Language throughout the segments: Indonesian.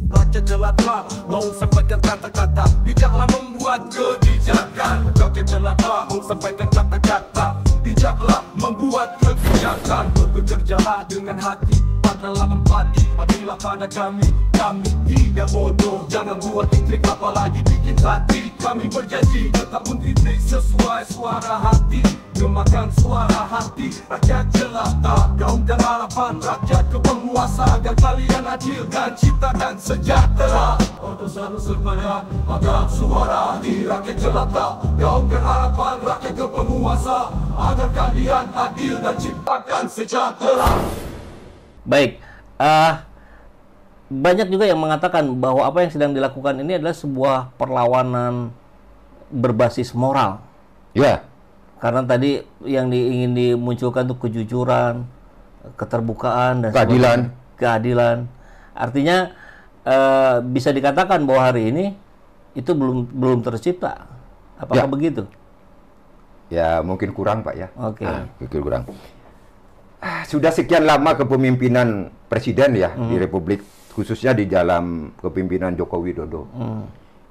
Rakyat jelata mau sampaikan kata-kata, bijaklah membuat kebijakan. Rakyat jelata mau sampaikan kata-kata, bijaklah membuat kebijakan. Bekerjalah dengan hati, padalah empati, padilah pada kami tidak bodoh. Jangan buat titrik apalagi bikin hati. Kami berjanji tetap mentitrik sesuai suara hati, gemakan suara hati. Rakyat jelata, kaum dan harapan rakyat ke penguasa, agar kalian adil dan ciptakan sejahtera. Untuk selalu serbaya, maka suara di rakyat jelata, kaum dan harapan rakyat ke penguasa, agar kalian adil dan ciptakan sejahtera. Baik, banyak juga yang mengatakan bahwa apa yang sedang dilakukan ini adalah sebuah perlawanan berbasis moral. Ya. Karena tadi yang ingin dimunculkan itu kejujuran, keterbukaan, dan keadilan. Artinya bisa dikatakan bahwa hari ini itu belum tercipta. Apakah begitu? Ya, mungkin kurang, Pak, ya. Oke. Mungkin kurang. Sudah sekian lama kepemimpinan presiden ya di Republik, khususnya di dalam kepemimpinan Joko Widodo.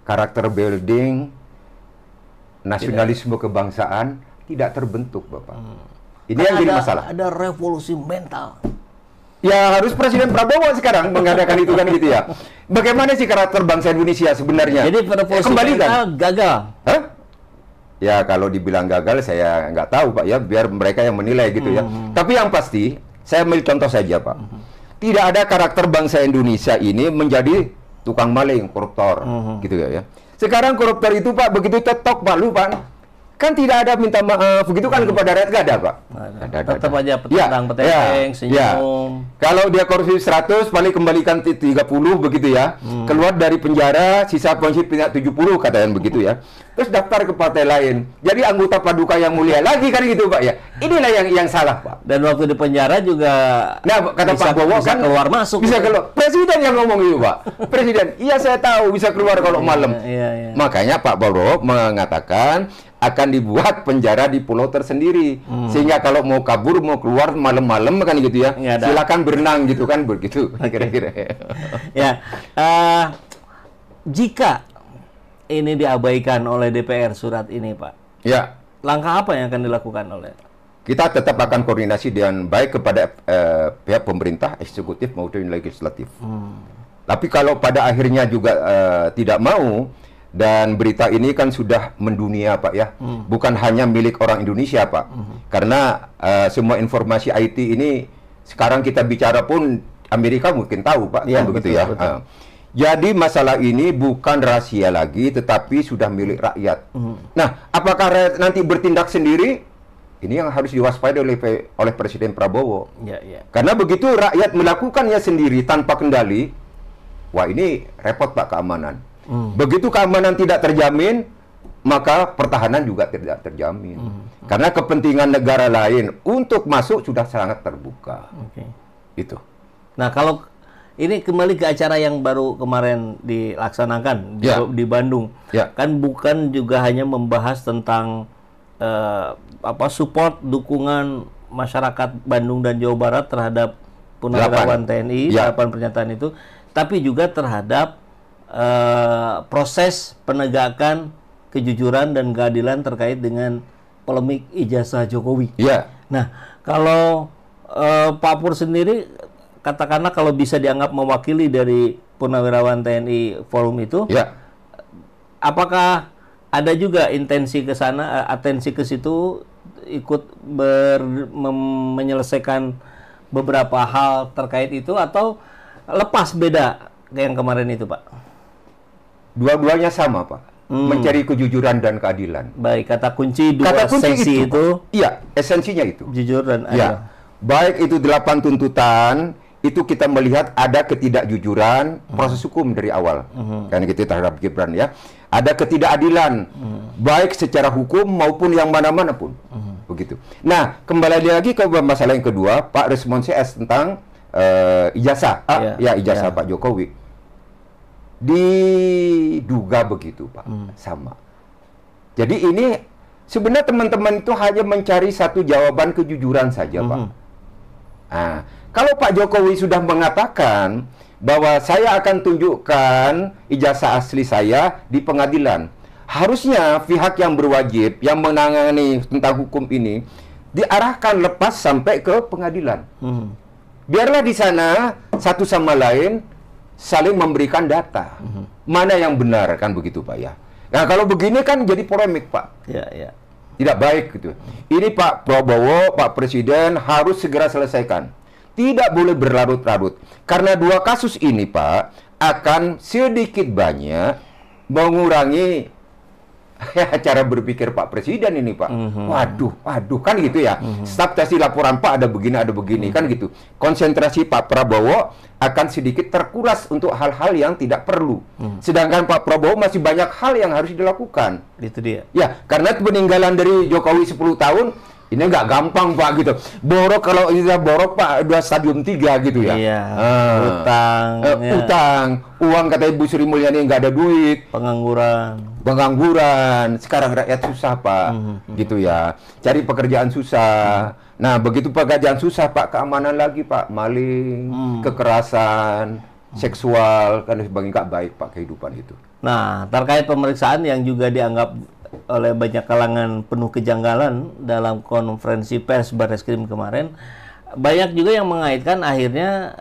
Karakter building, nasionalisme kebangsaan tidak terbentuk, Bapak. Ini yang jadi masalah. Ada revolusi mental. Ya, harus Presiden Prabowo sekarang mengadakan itu kan gitu ya. Bagaimana sih karakter bangsa Indonesia sebenarnya? Jadi revolusi mental gagal. Hah? Ya, kalau dibilang gagal saya nggak tahu, Pak, ya, biar mereka yang menilai gitu ya. Tapi yang pasti, saya ambil contoh saja, Pak. Tidak ada karakter bangsa Indonesia ini menjadi tukang maling, koruptor, gitu ya. Sekarang koruptor itu, Pak, begitu tetok palu, Pak, kan tidak ada minta maaf, begitu kan kepada rakyat, nggak ada, Pak. Tetap aja petang-peteng, senyum. Kalau dia korupsi 100, paling kembalikan 30, begitu ya. Keluar dari penjara, sisa pensi 70, katanya begitu ya. Terus daftar ke partai lain. Jadi anggota Paduka yang mulia lagi kan gitu, Pak, ya. Inilah yang salah, Pak. Dan waktu di penjara juga kata Pak Bowo bisa kan keluar masuk. Bisa keluar. Presiden yang ngomong itu, Pak. Presiden, iya saya tahu bisa keluar kalau malam. Iya. Makanya Pak Bowo mengatakan akan dibuat penjara di pulau tersendiri. Sehingga kalau mau kabur, mau keluar malam-malam kan gitu ya. Silakan berenang gitu kan, begitu kira-kira. Ya. Jika ini diabaikan oleh DPR surat ini, Pak. Ya. Langkah apa yang akan dilakukan oleh? Kita tetap akan koordinasi dengan baik kepada pihak pemerintah, eksekutif maupun legislatif. Tapi kalau pada akhirnya juga tidak mau, dan berita ini kan sudah mendunia, Pak, ya. Bukan hanya milik orang Indonesia, Pak. Karena semua informasi IT ini sekarang kita bicara pun Amerika mungkin tahu, Pak, ya, kan begitu ya. Jadi masalah ini bukan rahasia lagi, tetapi sudah milik rakyat. Nah, apakah rakyat nanti bertindak sendiri? Ini yang harus diwaspadai oleh Presiden Prabowo. Karena begitu rakyat melakukannya sendiri tanpa kendali, wah ini repot, Pak, keamanan. Begitu keamanan tidak terjamin, maka pertahanan juga tidak terjamin. Karena kepentingan negara lain untuk masuk sudah sangat terbuka. Itu. Nah, kalau ini kembali ke acara yang baru kemarin dilaksanakan di Bandung, kan bukan juga hanya membahas tentang support dukungan masyarakat Bandung dan Jawa Barat terhadap Purnawirawan TNI, 8 pernyataan itu, tapi juga terhadap proses penegakan kejujuran dan keadilan terkait dengan polemik ijazah Jokowi. Nah, kalau Pak Pur sendiri, katakanlah kalau bisa dianggap mewakili dari Purnawirawan TNI forum itu, apakah ada juga intensi ke sana, atensi ke situ, ikut menyelesaikan beberapa hal terkait itu, atau lepas beda yang kemarin itu, Pak? Dua-duanya sama, Pak. Mencari kejujuran dan keadilan. Baik, kata kunci sesi itu. Iya, esensinya itu. Jujur dan adil. Baik itu 8 tuntutan, itu kita melihat ada ketidakjujuran proses hukum dari awal. Kan gitu terhadap Gibran, ya. Ada ketidakadilan, baik secara hukum maupun yang mana-mana pun. Begitu. Nah, kembali lagi ke masalah yang kedua, Pak, respon CS tentang ijazah. Ijazah Pak Jokowi. Diduga begitu, Pak. Sama. Jadi ini sebenarnya teman-teman itu hanya mencari satu jawaban kejujuran saja, Pak. Nah, kalau Pak Jokowi sudah mengatakan bahwa saya akan tunjukkan ijazah asli saya di pengadilan, harusnya pihak yang berwajib yang menangani tentang hukum ini diarahkan lepas sampai ke pengadilan. Biarlah di sana satu sama lain saling memberikan data. Mana yang benar, kan begitu Pak ya. Nah, kalau begini kan jadi polemik Pak. Ya, ya. Tidak baik gitu. Ini Pak Prabowo, Pak Presiden harus segera selesaikan. Tidak boleh berlarut-larut. Karena dua kasus ini Pak akan sedikit banyak mengurangi cara berpikir Pak Presiden ini Pak. Waduh, kan gitu ya. Staf tasi laporan Pak ada begini, kan gitu. Konsentrasi Pak Prabowo akan sedikit terkuras untuk hal-hal yang tidak perlu. Sedangkan Pak Prabowo masih banyak hal yang harus dilakukan. Itu dia. Ya, karena peninggalan dari Jokowi 10 tahun ini nggak gampang Pak gitu. Borok, kalau ini borok Pak, udah stadium 3 gitu ya. Iya. Utang. Utang. Uang kata Ibu Sri Mulyani nggak ada duit. Pengangguran. Sekarang rakyat susah Pak. Gitu ya. Cari pekerjaan susah. Nah, begitu pekerjaan susah Pak, keamanan lagi Pak. Maling, kekerasan, seksual, kan sebagainya, nggak baik Pak kehidupan itu. Nah, terkait pemeriksaan yang juga dianggap oleh banyak kalangan penuh kejanggalan dalam konferensi pers Barreskrim kemarin, banyak juga yang mengaitkan akhirnya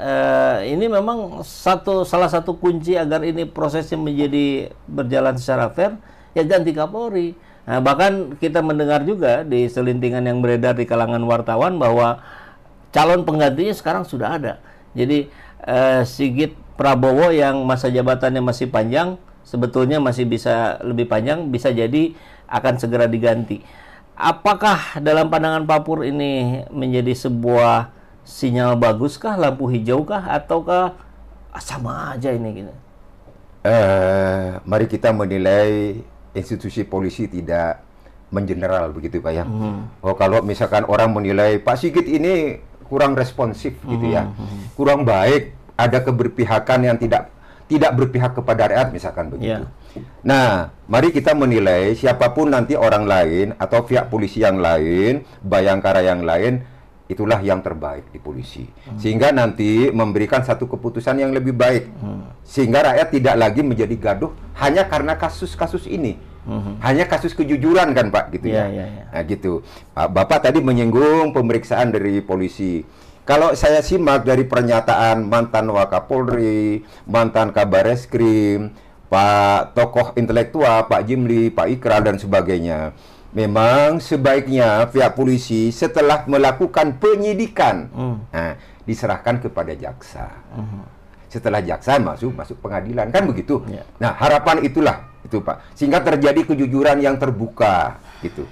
ini memang salah satu kunci agar ini prosesnya menjadi berjalan secara fair, ya ganti Kapolri. Nah, bahkan kita mendengar juga di selintingan yang beredar di kalangan wartawan bahwa calon penggantinya sekarang sudah ada. Jadi Sigit Prabowo yang masa jabatannya masih panjang, sebetulnya masih bisa lebih panjang, bisa jadi akan segera diganti. Apakah dalam pandangan Pak Pur ini menjadi sebuah sinyal baguskah, lampu hijaukah, ataukah sama aja ini gitu? Mari kita menilai institusi polisi tidak mengeneral begitu Pak ya. Oh, kalau misalkan orang menilai Pak Sigit ini kurang responsif gitu ya, kurang baik, ada keberpihakan yang tidak berpihak kepada rakyat misalkan begitu. Nah, mari kita menilai siapapun nanti orang lain atau pihak polisi yang lain, Bayangkara yang lain, itulah yang terbaik di polisi. Sehingga nanti memberikan satu keputusan yang lebih baik. Sehingga rakyat tidak lagi menjadi gaduh hanya karena kasus-kasus ini. Hanya kasus kejujuran kan Pak gitu ya. Nah, gitu. Bapak tadi menyinggung pemeriksaan dari polisi. Kalau saya simak dari pernyataan mantan Wakapolri, mantan Kabareskrim, Pak tokoh intelektual, Pak Jimli, Pak Ikral dan sebagainya, memang sebaiknya pihak polisi setelah melakukan penyidikan, diserahkan kepada jaksa. Setelah jaksa masuk pengadilan, kan begitu. Nah, harapan itulah itu Pak, sehingga terjadi kejujuran yang terbuka gitu.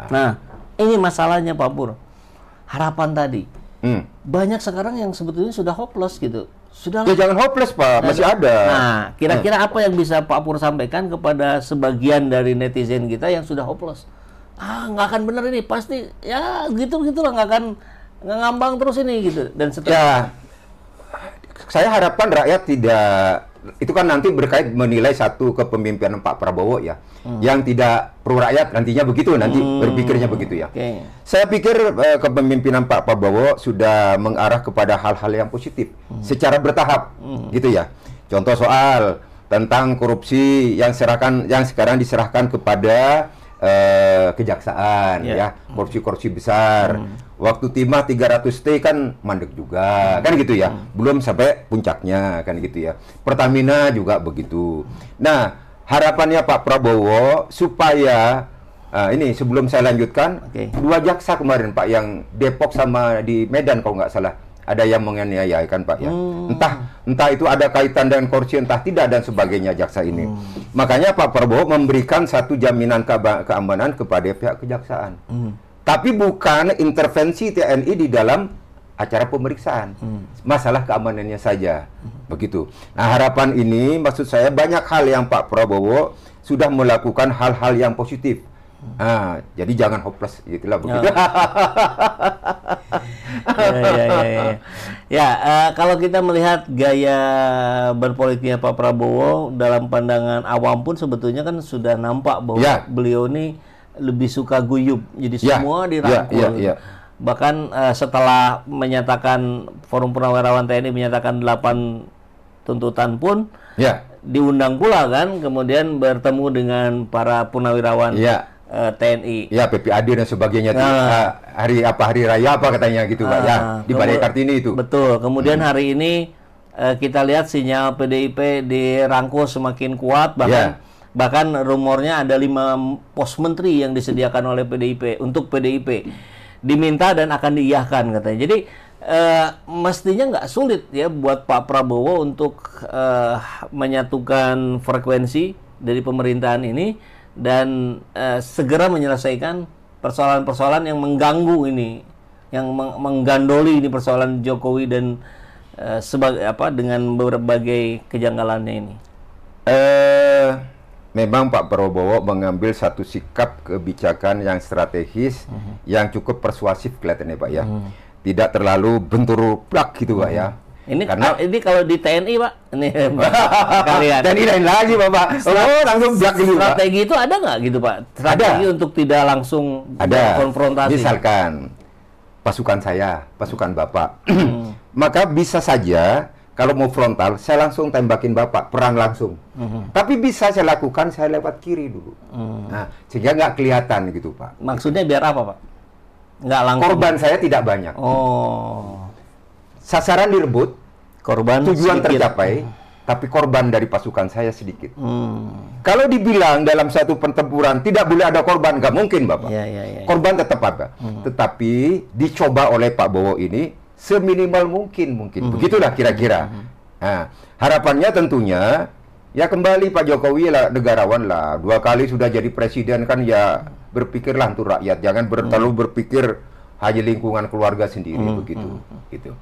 Nah, ini masalahnya Pak Pur. Harapan tadi. Banyak sekarang yang sebetulnya sudah hopeless gitu. Ya jangan hopeless Pak, masih ada. Nah, kira-kira apa yang bisa Pak Pur sampaikan kepada sebagian dari netizen kita yang sudah hopeless? Nggak akan benar ini, pasti ya gitu-gitulah, nggak ngambang terus ini gitu. Dan setelah ya, saya harapkan rakyat tidak, itu kan nanti berkait menilai satu kepemimpinan Pak Prabowo ya, yang tidak pro rakyat nantinya begitu, nanti berpikirnya begitu ya. Saya pikir kepemimpinan Pak Prabowo sudah mengarah kepada hal-hal yang positif secara bertahap, gitu ya. Contoh soal tentang korupsi yang sekarang diserahkan kepada kejaksaan ya, korupsi-korupsi besar. Waktu timah 300T kan mandek juga, kan gitu ya. Belum sampai puncaknya, kan gitu ya. Pertamina juga begitu. Nah, harapannya Pak Prabowo supaya ini sebelum saya lanjutkan, dua jaksa kemarin Pak yang Depok sama di Medan kalau nggak salah ada yang menganiaya kan Pak ya. Entah itu ada kaitan dengan korupsi, entah tidak dan sebagainya jaksa ini. Makanya Pak Prabowo memberikan satu jaminan keamanan kepada pihak kejaksaan. Tapi bukan intervensi TNI di dalam acara pemeriksaan. Masalah keamanannya saja. Begitu. Nah, harapan ini maksud saya banyak hal yang Pak Prabowo sudah melakukan hal-hal yang positif. Jadi jangan hopeless gitulah begitu. Kalau kita melihat gaya berpolitiknya Pak Prabowo dalam pandangan awam pun sebetulnya kan sudah nampak bahwa beliau ini lebih suka guyup. Jadi semua dirangkul. Bahkan setelah menyatakan Forum Purnawirawan TNI menyatakan 8 tuntutan pun diundang pula kan, kemudian bertemu dengan para purnawirawan TNI. Ya, PPAD dan sebagainya. Hari raya apa katanya gitu Pak ya, di Balai Kartini itu. Betul. Kemudian hari ini kita lihat sinyal PDIP dirangkul semakin kuat, bahkan rumornya ada 5 pos menteri yang disediakan oleh PDIP untuk PDIP. Diminta dan akan diiyahkan katanya. Jadi mestinya nggak sulit ya buat Pak Prabowo untuk menyatukan frekuensi dari pemerintahan ini dan segera menyelesaikan persoalan-persoalan yang mengganggu ini, yang menggandoli ini persoalan Jokowi dan sebagai dengan berbagai kejanggalannya ini. Memang Pak Prabowo mengambil satu sikap kebijakan yang strategis, yang cukup persuasif kelihatannya Pak ya. Tidak terlalu bentur plak gitu Pak ya. Ini kalau di TNI Pak, ini kalian. TNI lain lagi Bapak. Langsung plak gitu Pak. Strategi itu ada nggak gitu Pak? Strategi untuk tidak langsung konfrontasi. Misalkan pasukan saya, pasukan Bapak, maka bisa saja kalau mau frontal, saya langsung tembakin Bapak, perang langsung. Tapi bisa saya lakukan, saya lewat kiri dulu. Nah, sehingga nggak kelihatan gitu, Pak. Maksudnya biar apa, Pak? Nggak langsung. Korban saya tidak banyak. Sasaran direbut, korban tujuan sedikit tercapai, tapi korban dari pasukan saya sedikit. Kalau dibilang dalam satu pertempuran tidak boleh ada korban, nggak mungkin, Bapak. Korban tetap ada. Tetapi dicoba oleh Pak Bowo ini seminimal mungkin. Begitulah kira-kira. Nah, harapannya tentunya ya kembali Pak Jokowi lah negarawan lah. 2 kali sudah jadi presiden kan ya berpikirlah untuk rakyat. Jangan terlalu berpikir hanya lingkungan keluarga sendiri begitu. Gitu.